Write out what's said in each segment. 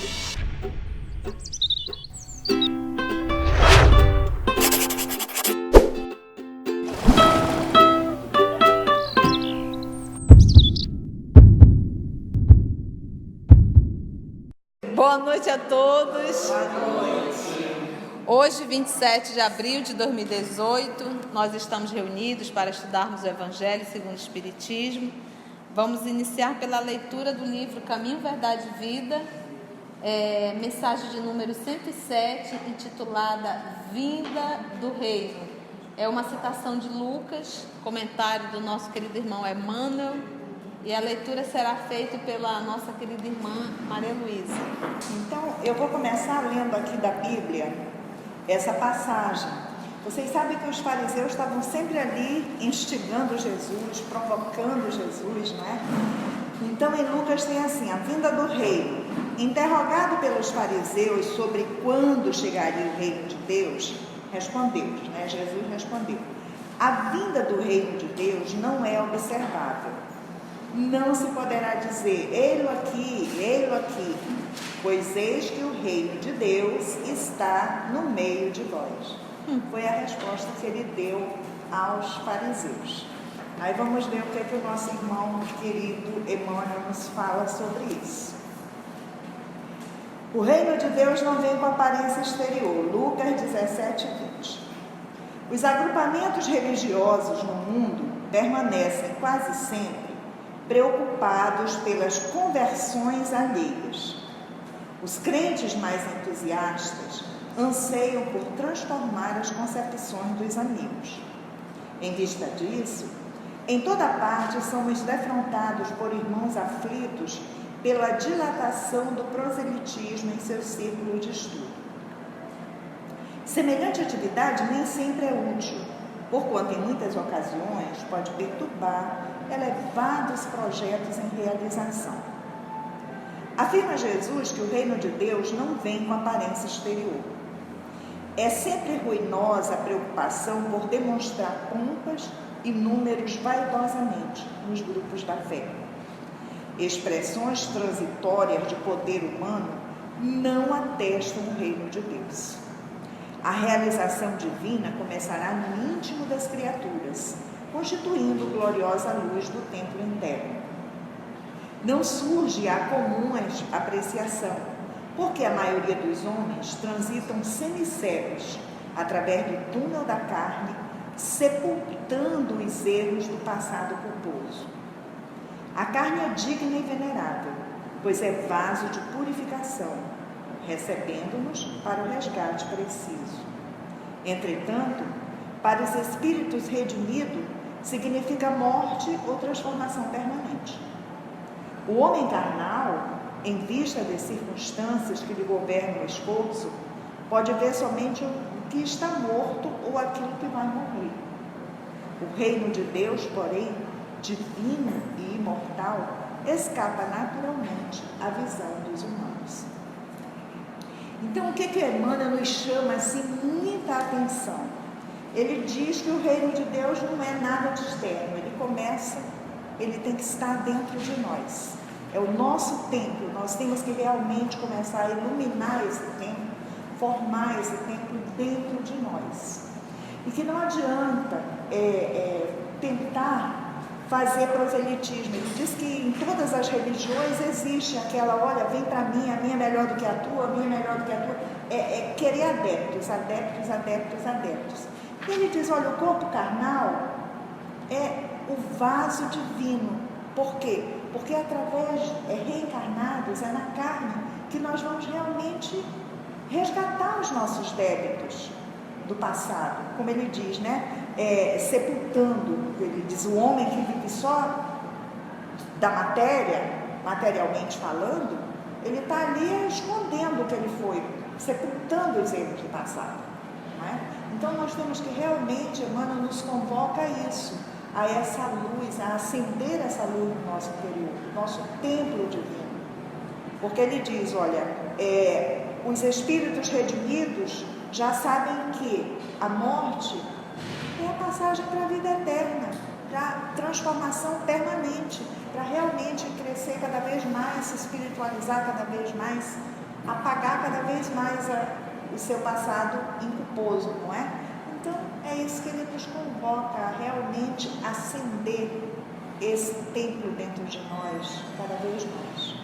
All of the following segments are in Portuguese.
Boa noite a todos. Boa noite. Hoje, 27 de abril de 2018, nós estamos reunidos para estudarmos o Evangelho segundo o Espiritismo. Vamos iniciar pela leitura do livro Caminho, Verdade e Vida, mensagem de número 107, intitulada Vinda do Reino. É uma citação de Lucas, comentário do nosso querido irmão Emmanuel, e a leitura será feita pela nossa querida irmã Maria Luísa. Então, eu vou começar lendo aqui da Bíblia essa passagem. Vocês sabem que os fariseus estavam sempre ali instigando Jesus, provocando Jesus, não é? Então, em Lucas tem assim, a vinda do reino. Interrogado pelos fariseus sobre quando chegaria o reino de Deus, respondeu, né? Jesus respondeu: a vinda do reino de Deus não é observável. Não se poderá dizer, ei-lo aqui, pois eis que o reino de Deus está no meio de vós. Foi a resposta que ele deu aos fariseus. Aí vamos ver o que é que o nosso irmão querido Emmanuel nos fala sobre isso. O reino de Deus não vem com aparência exterior. Lucas 17, 20. Os agrupamentos religiosos no mundo permanecem quase sempre preocupados pelas conversões alheias. Os crentes mais entusiastas anseiam por transformar as concepções dos amigos. Em vista disso, em toda parte somos defrontados por irmãos aflitos pela dilatação do proselitismo em seu círculo de estudo. Semelhante atividade nem sempre é útil, porquanto em muitas ocasiões pode perturbar elevados projetos em realização. Afirma Jesus que o reino de Deus não vem com aparência exterior. É sempre ruinosa a preocupação por demonstrar pompas e números vaidosamente nos grupos da fé. Expressões transitórias de poder humano não atestam o reino de Deus. A realização divina começará no íntimo das criaturas, constituindo gloriosa luz do templo interno. Não surge a comum apreciação, porque a maioria dos homens transitam semicegos através do túnel da carne, sepultando os erros do passado culposo. A carne é digna e venerável, pois é vaso de purificação, recebendo-nos para o resgate preciso. Entretanto, para os espíritos redimidos, significa morte ou transformação permanente. O homem carnal, em vista das circunstâncias que lhe governam o esforço, pode ver somente o que está morto ou aquilo que vai morrer. O reino de Deus, porém, divino e imortal, escapa naturalmente à visão dos humanos. Então, o que Emmanuel nos chama assim muita atenção? Ele diz que o reino de Deus não é nada de externo, ele tem que estar dentro de nós. É o nosso templo, nós temos que realmente começar a iluminar esse templo, formar esse templo dentro de nós. E que não adianta tentar fazer proselitismo. Ele diz que em todas as religiões existe aquela, olha, vem para mim, a minha é melhor do que a tua, a minha é melhor do que a tua. É querer adeptos. E ele diz, olha, o corpo carnal é o vaso divino. Por quê? Porque através reencarnados, é na carne que nós vamos realmente resgatar os nossos débitos do passado. Como ele diz, né? Sepultando, ele diz, o homem que vive só da matéria, materialmente falando, ele está ali escondendo o que ele foi, sepultando os erros do passado. Não é? Então nós temos que realmente, Emmanuel nos convoca a isso, a essa luz, a acender essa luz no nosso interior, no nosso templo divino. Porque ele diz, olha, os espíritos redimidos já sabem que a morte é a passagem para a vida eterna, para a transformação permanente, para realmente crescer cada vez mais, se espiritualizar cada vez mais apagar cada vez mais o seu passado inculposo, não é? Então, é isso que ele nos convoca a realmente acender esse templo dentro de nós, cada vez mais.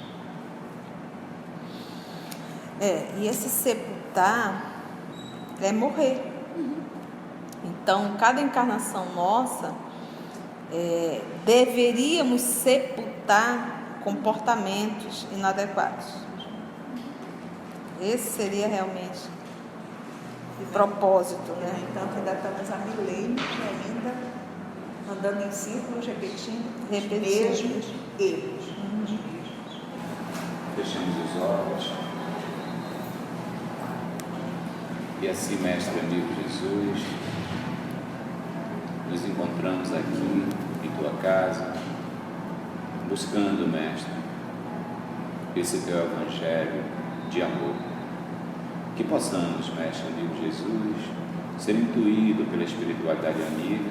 E esse sepultar é morrer. Então, cada encarnação nossa, deveríamos sepultar comportamentos inadequados. Esse seria realmente o propósito, né? Então, ainda estamos há milênios ainda andando em círculos, repetindo os mesmos erros. Fechamos os olhos. E assim, Mestre amigo Jesus, nos encontramos aqui em tua casa, buscando, Mestre, esse teu evangelho de amor. Que possamos, Mestre amigo Jesus, ser intuídos pela espiritualidade amiga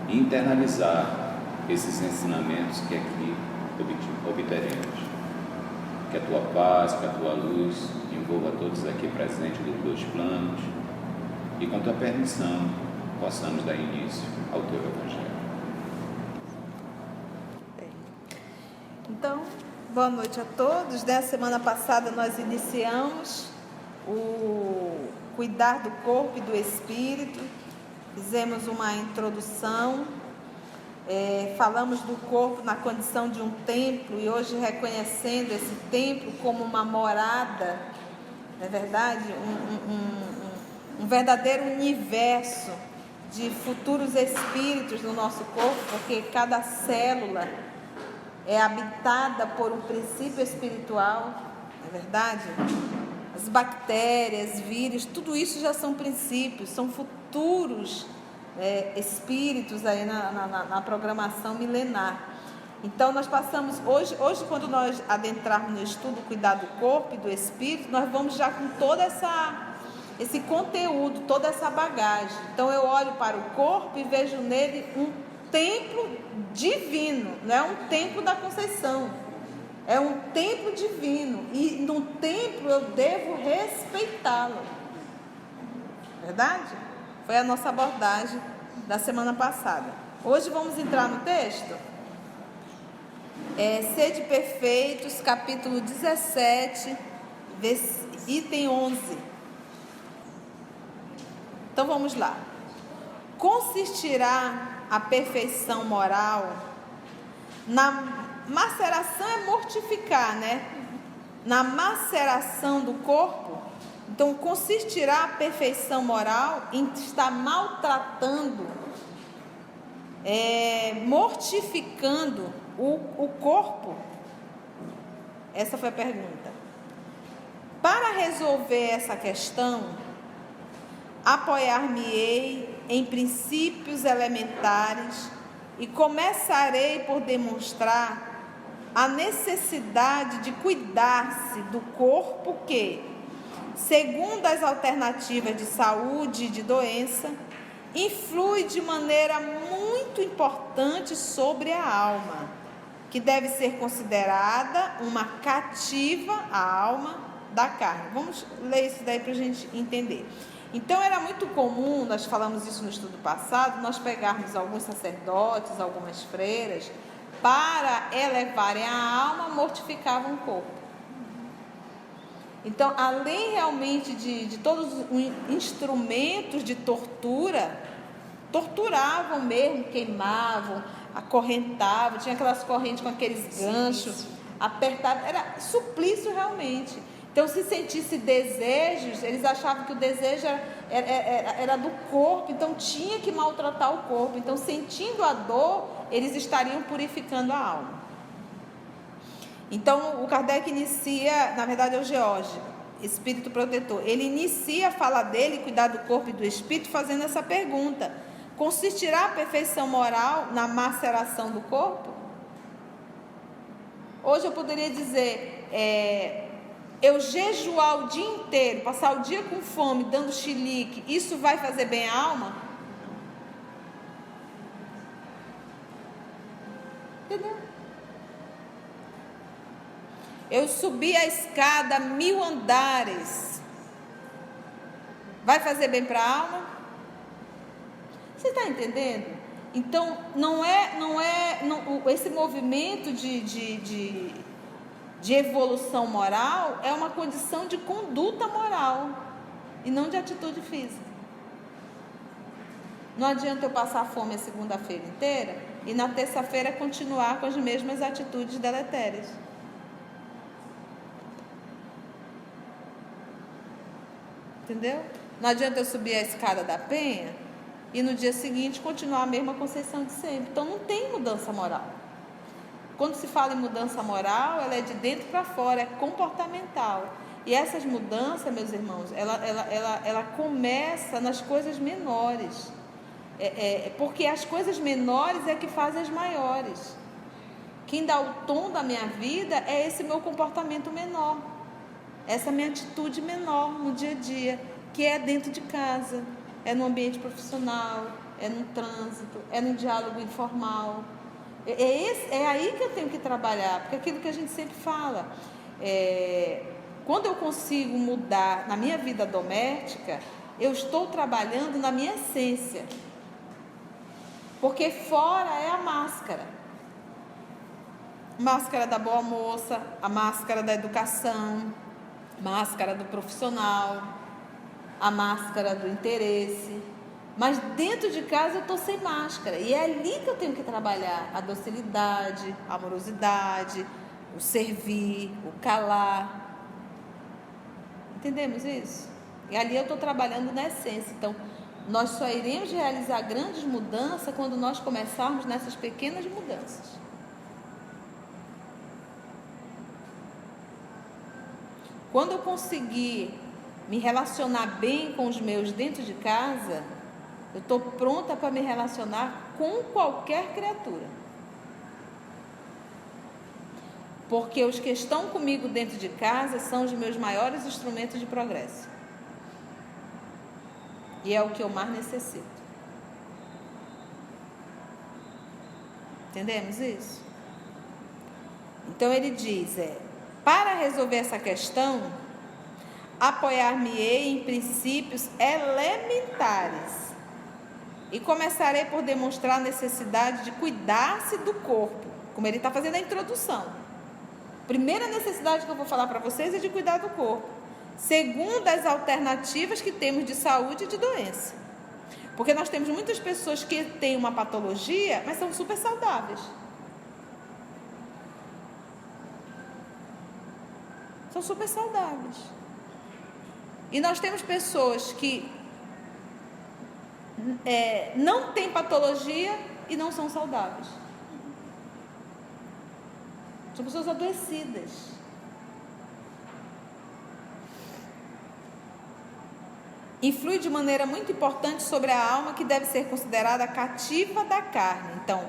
e internalizar esses ensinamentos que aqui obteremos. Que a tua paz, que a tua luz envolva todos aqui presentes dos dois planos e com tua permissão possamos dar início ao teu evangelho. Então, boa noite a todos. Na semana passada nós iniciamos o cuidar do corpo e do espírito, fizemos uma introdução, falamos do corpo na condição de um templo e hoje reconhecendo esse templo como uma morada, não é verdade? Um verdadeiro universo de futuros espíritos no nosso corpo, porque cada célula é habitada por um princípio espiritual, não é verdade? As bactérias, vírus, tudo isso já são princípios, são futuros espíritos aí na programação milenar. Então nós passamos, hoje quando nós adentrarmos no estudo cuidar do corpo e do espírito, nós vamos já com toda esse conteúdo, toda essa bagagem. Então eu olho para o corpo e vejo nele um templo divino, não é um templo da Conceição, é um templo divino, e no templo eu devo respeitá-lo, verdade? Foi a nossa abordagem da semana passada. Hoje vamos entrar no texto? Sede perfeitos, capítulo 17, item 11. Então vamos lá. Consistirá a perfeição moral na maceração, é mortificar, né? Na maceração do corpo. Então consistirá a perfeição moral em estar maltratando, mortificando o corpo? Essa foi a pergunta. Para resolver essa questão, apoiar-me-ei em princípios elementares e começarei por demonstrar a necessidade de cuidar-se do corpo que, segundo as alternativas de saúde e de doença, influi de maneira muito importante sobre a alma, que deve ser considerada uma cativa à alma da carne. Vamos ler isso daí para a gente entender. Então era muito comum, nós falamos isso no estudo passado, nós pegarmos alguns sacerdotes, algumas freiras, para elevarem a alma, mortificavam o corpo. Então, além realmente de todos os instrumentos de tortura, torturavam mesmo, queimavam, acorrentavam, tinha aquelas correntes com aqueles ganchos, apertavam, era suplício realmente. Então, se sentisse desejos, eles achavam que o desejo era do corpo, então tinha que maltratar o corpo. Então, sentindo a dor, eles estariam purificando a alma. Então, o Kardec inicia, na verdade é o George, espírito protetor, ele inicia a fala dele, cuidar do corpo e do espírito, fazendo essa pergunta: consistirá a perfeição moral na maceração do corpo? Hoje eu poderia dizer, eu jejuar o dia inteiro, passar o dia com fome, dando chilique, isso vai fazer bem à alma? Entendeu? Eu subi a escada 1000 andares. Vai fazer bem para a alma? Você está entendendo? Então, esse movimento de evolução moral é uma condição de conduta moral e não de atitude física. Não adianta eu passar fome a segunda-feira inteira e na terça-feira continuar com as mesmas atitudes deletérias. Entendeu? Não adianta eu subir a escada da Penha e no dia seguinte continuar a mesma conceição de sempre. Então não tem mudança moral. Quando se fala em mudança moral, ela é de dentro para fora, é comportamental. E essas mudanças, meus irmãos, ela começa nas coisas menores. Porque as coisas menores é que fazem as maiores. Quem dá o tom da minha vida é esse meu comportamento menor, essa minha atitude menor no dia a dia, que é dentro de casa, é no ambiente profissional, é no trânsito, é no diálogo informal. É aí que eu tenho que trabalhar, porque aquilo que a gente sempre fala, quando eu consigo mudar na minha vida doméstica, eu estou trabalhando na minha essência. Porque fora é a máscara. Máscara da boa moça, a máscara da educação, máscara do profissional, a máscara do interesse. Mas dentro de casa eu estou sem máscara. E é ali que eu tenho que trabalhar a docilidade, a amorosidade, o servir, o calar. Entendemos isso? E ali eu estou trabalhando na essência. Então, nós só iremos realizar grandes mudanças quando nós começarmos nessas pequenas mudanças. Quando eu conseguir me relacionar bem com os meus dentro de casa, eu estou pronta para me relacionar com qualquer criatura. Porque os que estão comigo dentro de casa são os meus maiores instrumentos de progresso. E é o que eu mais necessito. Entendemos isso? Então ele diz, para resolver essa questão, apoiar-me-ei em princípios elementares e começarei por demonstrar a necessidade de cuidar-se do corpo, como ele está fazendo a introdução. Primeira necessidade que eu vou falar para vocês é de cuidar do corpo, segundo as alternativas que temos de saúde e de doença. Porque nós temos muitas pessoas que têm uma patologia, mas são super saudáveis. São super saudáveis. E nós temos pessoas que não têm patologia e não são saudáveis. São pessoas adoecidas. Influi de maneira muito importante sobre a alma, que deve ser considerada cativa da carne. Então,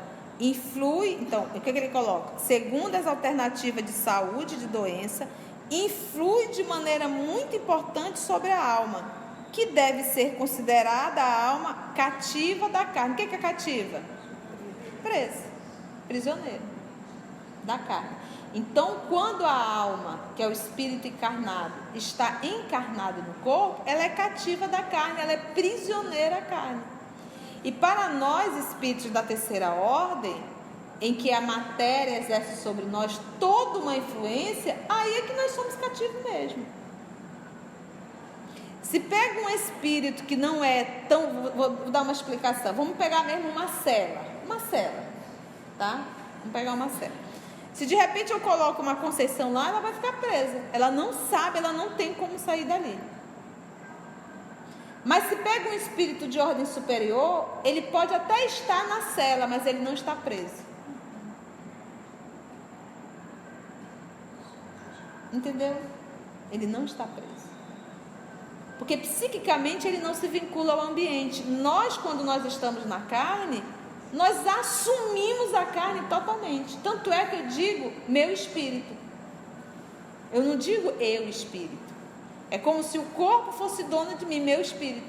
o que ele coloca? Segundo as alternativas de saúde e de doença, influi de maneira muito importante sobre a alma, que deve ser considerada a alma cativa da carne. O que é cativa? Presa, prisioneira da carne. Então, quando a alma, que é o espírito encarnado, está encarnado no corpo, ela é cativa da carne, ela é prisioneira da carne. E para nós, espíritos da terceira ordem, em que a matéria exerce sobre nós toda uma influência, aí é que nós somos cativos mesmo. Se pega um espírito que não é tão... Vou dar uma explicação. Vamos pegar mesmo uma cela, tá? Vamos pegar uma cela. Se de repente eu coloco uma Conceição lá, ela vai ficar presa. Ela não sabe, ela não tem como sair dali. Mas se pega um espírito de ordem superior, ele pode até estar na cela, mas ele não está preso. Entendeu? Ele não está preso. Porque psiquicamente ele não se vincula ao ambiente. Nós, quando nós estamos na carne, nós assumimos a carne totalmente. Tanto é que eu digo meu espírito. Eu não digo eu espírito. É como se o corpo fosse dono de mim, meu espírito.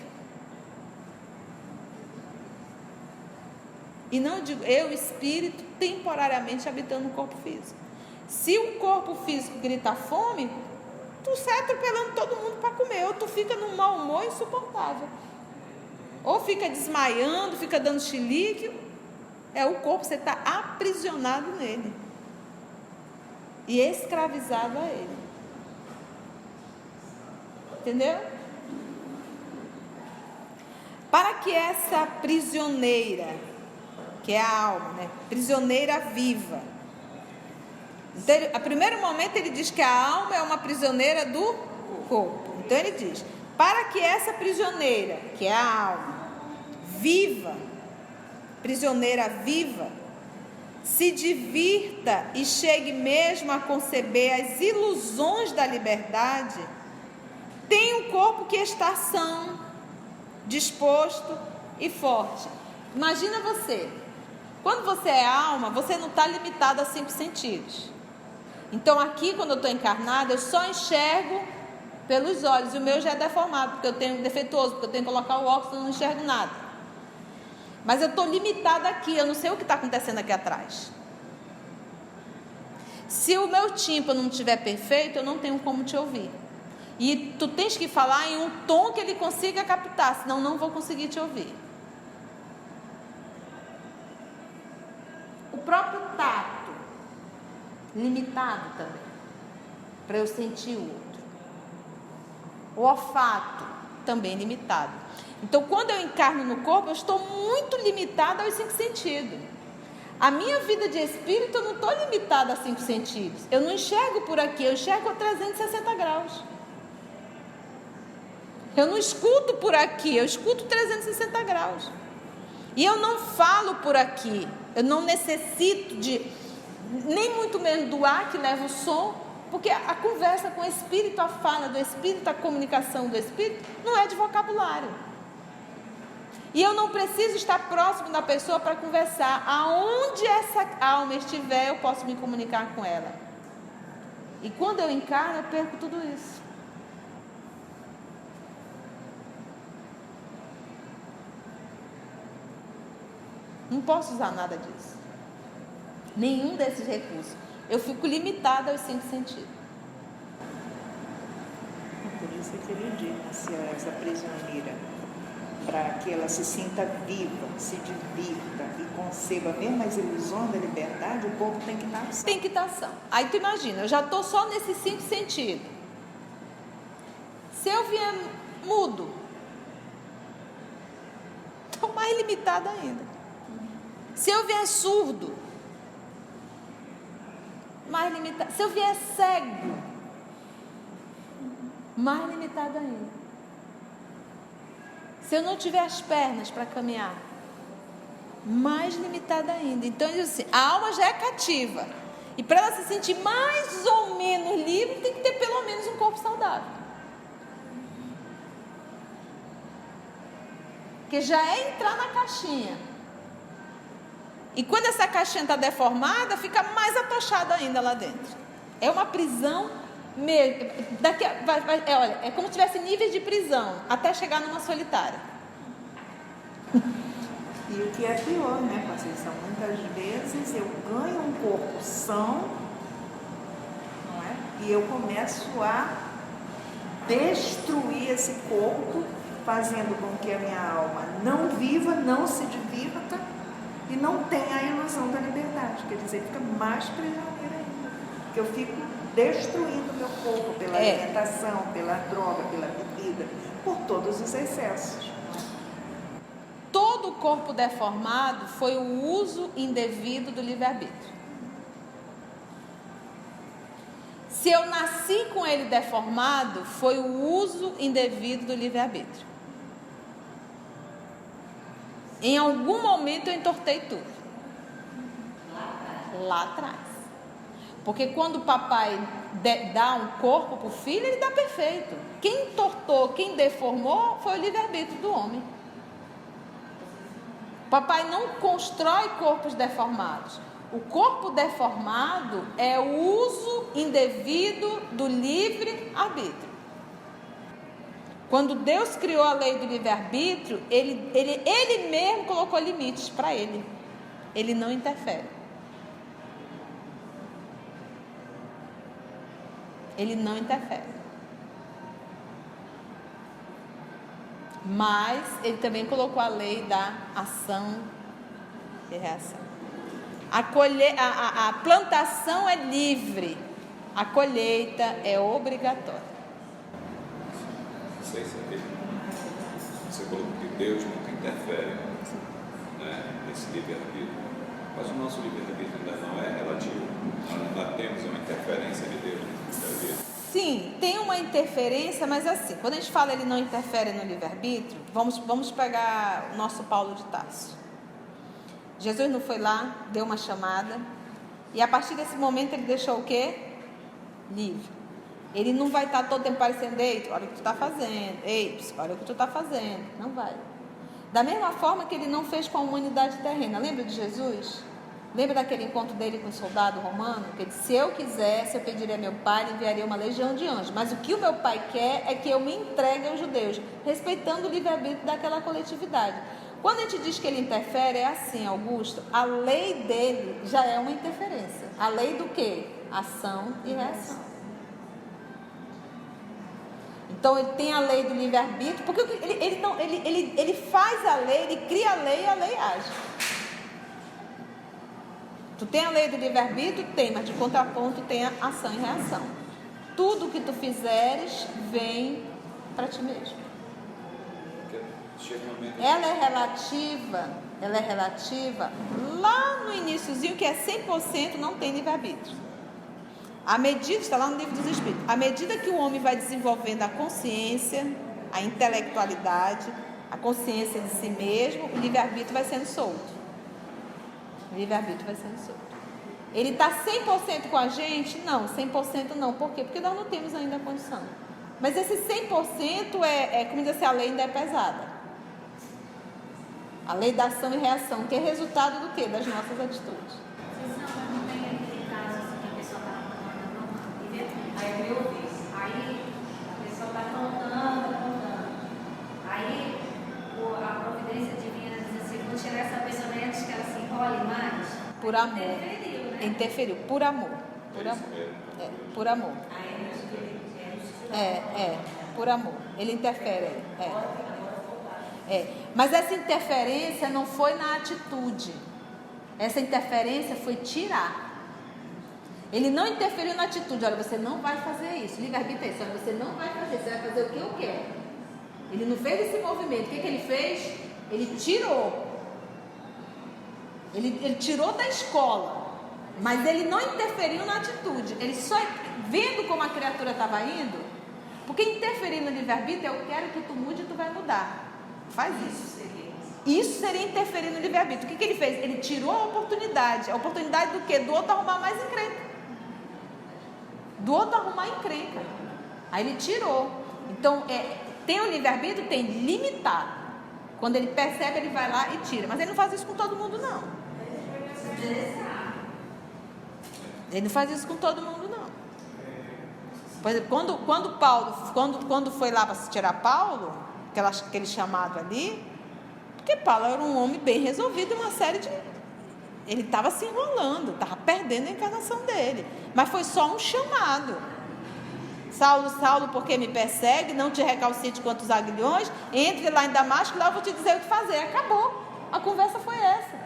E não digo eu espírito temporariamente habitando o corpo físico. Se o corpo físico grita fome, tu sai atropelando todo mundo para comer, ou tu fica num mau humor insuportável, ou fica desmaiando, fica dando chilique. O corpo, você está aprisionado nele e escravizado a ele, entendeu? Para que essa prisioneira, que é a alma, né? Prisioneira viva. Então, a primeiro momento ele diz que a alma é uma prisioneira do corpo. Então ele diz, para que essa prisioneira, que é a alma, viva, prisioneira viva, se divirta e chegue mesmo a conceber as ilusões da liberdade, tem um corpo que está são, disposto e forte. Imagina você, quando você é alma, você não está limitado a 5 sentidos. Então aqui, quando eu estou encarnada, eu só enxergo pelos olhos, e o meu já é deformado, porque eu tenho defeituoso, porque eu tenho que colocar o óculos, eu não enxergo nada. Mas eu estou limitada aqui, eu não sei o que está acontecendo aqui atrás. Se o meu tímpano não estiver perfeito, eu não tenho como te ouvir. E tu tens que falar em um tom que ele consiga captar, senão não vou conseguir te ouvir. O próprio tato, limitado também, para eu sentir o outro. O olfato, também limitado. Então, quando eu encarno no corpo, eu estou muito limitada aos 5 sentidos. A minha vida de espírito, eu não estou limitada a 5 sentidos. Eu não enxergo por aqui, eu enxergo a 360 graus. Eu não escuto por aqui, eu escuto 360 graus. E eu não falo por aqui. Eu não necessito de, nem muito menos do ar que leva o som, porque a conversa com o espírito, a fala do espírito, a comunicação do espírito, não é de vocabulário. E eu não preciso estar próximo da pessoa para conversar. Aonde essa alma estiver, eu posso me comunicar com ela. E quando eu encarno, eu perco tudo isso. Não posso usar nada disso. Nenhum desses recursos. Eu fico limitada aos 5 sentidos. Por isso que ele diz, essa prisioneira, para que ela se sinta viva, se divirta e conceba mesmo as ilusões da liberdade, o corpo tem que estar ação. Tem que estar ação. Aí tu imagina, eu já estou só nesses 5 sentidos. Se eu vier mudo, estou mais limitada ainda. Se eu vier surdo, mais limitado. Se eu vier cego, mais limitado ainda. Se eu não tiver as pernas para caminhar, mais limitada ainda. Então, assim, a alma já é cativa. E para ela se sentir mais ou menos livre, tem que ter pelo menos um corpo saudável. Porque já é entrar na caixinha. E quando essa caixinha está deformada, fica mais atochada ainda lá dentro. É uma prisão mesmo. Olha, é como se tivesse níveis de prisão, até chegar numa solitária. E o que é pior, né, Conceição? Muitas vezes eu ganho um corpo são, não é? E eu começo a destruir esse corpo, fazendo com que a minha alma não viva, não se divirta, e não tem a ilusão da liberdade, quer dizer, fica mais prisioneira ainda, porque eu fico destruindo meu corpo pela alimentação, pela droga, pela bebida, por todos os excessos. Todo o corpo deformado foi o uso indevido do livre-arbítrio. Se eu nasci com ele deformado, foi o uso indevido do livre-arbítrio. Em algum momento eu entortei tudo. Lá atrás. Porque quando o papai dá um corpo para o filho, ele dá perfeito. Quem entortou, quem deformou, foi o livre-arbítrio do homem. O papai não constrói corpos deformados. O corpo deformado é o uso indevido do livre-arbítrio. Quando Deus criou a lei do livre-arbítrio, ele mesmo colocou limites para ele. Ele não interfere. Ele não interfere. Mas ele também colocou a lei da ação e reação. A plantação é livre, a colheita é obrigatória. Você colocou que Deus nunca interfere, né, nesse livre-arbítrio. Mas o nosso livre-arbítrio ainda não é relativo. Nós ainda temos uma interferência de Deus nesse livre-arbítrio. Sim, tem uma interferência, mas assim, quando a gente fala ele não interfere no livre-arbítrio, vamos pegar o nosso Paulo de Tarso. Jesus não foi lá, deu uma chamada, e a partir desse momento ele deixou o quê? Livre. Ele não vai estar todo tempo parecendo, ei, olha o que tu está fazendo, ei, olha o que tu está fazendo. Não vai. Da mesma forma que ele não fez com a humanidade terrena. Lembra de Jesus? Lembra daquele encontro dele com o soldado romano? Que ele disse, se eu quisesse, eu pediria a meu pai, ele enviaria uma legião de anjos. Mas o que o meu pai quer é que eu me entregue aos judeus, respeitando o livre-arbítrio daquela coletividade. Quando a gente diz que ele interfere, é assim, Augusto, a lei dele já é uma interferência. A lei do quê? Ação e reação. Então ele tem a lei do livre-arbítrio, porque ele faz a lei, ele cria a lei e a lei age. Tu tem a lei do livre-arbítrio? Tem, mas de contraponto tem a ação e reação. Tudo que tu fizeres vem para ti mesmo. Ela é relativa lá no iniciozinho, que é 100% não tem livre-arbítrio. À medida, está lá no livro dos Espíritos, à medida que o homem vai desenvolvendo a consciência, a intelectualidade, a consciência de si mesmo, o livre-arbítrio vai sendo solto. O livre-arbítrio vai sendo solto. Ele está 100% com a gente? Não, 100% não. Por quê? Porque nós não temos ainda a condição. Mas esse 100% como diz assim, a lei ainda é pesada. A lei da ação e reação, que é resultado do quê? Das nossas atitudes. Não tem aquele caso assim, que a pessoa está contando, aí eu ouvi. Aí a pessoa está contando. Aí a providência divina diz assim, vou tirar essa pessoa antes que ela se enrole mais. Por amor. Interferiu, né? Interferiu, por amor. Por amor. Por amor. Por amor. Ele interfere. Mas essa interferência não foi na atitude. Essa interferência foi tirar. Ele não interferiu na atitude. Olha, você não vai fazer isso. Livre-arbítrio é isso. Olha, você não vai fazer. Você vai fazer o que eu quero. Ele não fez esse movimento. O que ele fez? Ele tirou. Ele tirou da escola. Mas ele não interferiu na atitude. Ele só, vendo como a criatura estava indo, porque interferir no livre-arbítrio é eu quero que tu mude e tu vai mudar. Faz isso. Isso seria interferir no livre-arbítrio. O que ele fez? Ele tirou a oportunidade. A oportunidade do quê? Do outro arrumar mais encrenca. Do outro arrumar encrenca. Aí ele tirou. Então, tem o livre-arbítrio? Tem limitado. Quando ele percebe, ele vai lá e tira. Mas ele não faz isso com todo mundo, não. Ele não faz isso com todo mundo, não. Por exemplo, quando foi lá para tirar Paulo, aquele chamado ali, porque Paulo era um homem bem resolvido em uma série de... Ele estava se enrolando, estava perdendo a encarnação dele. Mas foi só um chamado. Saulo, Saulo, por que me persegue? Não te recalcite quanto os aguilhões. Entre lá em Damasco, lá eu vou te dizer o que fazer. Acabou. A conversa foi essa.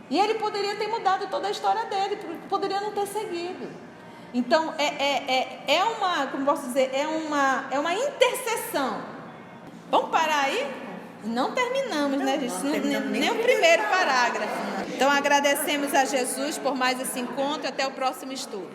E ele poderia ter mudado toda a história dele, poderia não ter seguido. Então, como posso dizer, é uma intercessão. Vamos parar aí? Não terminamos, né, gente? Nem o primeiro parágrafo. Então, agradecemos a Jesus por mais esse encontro. Até o próximo estudo.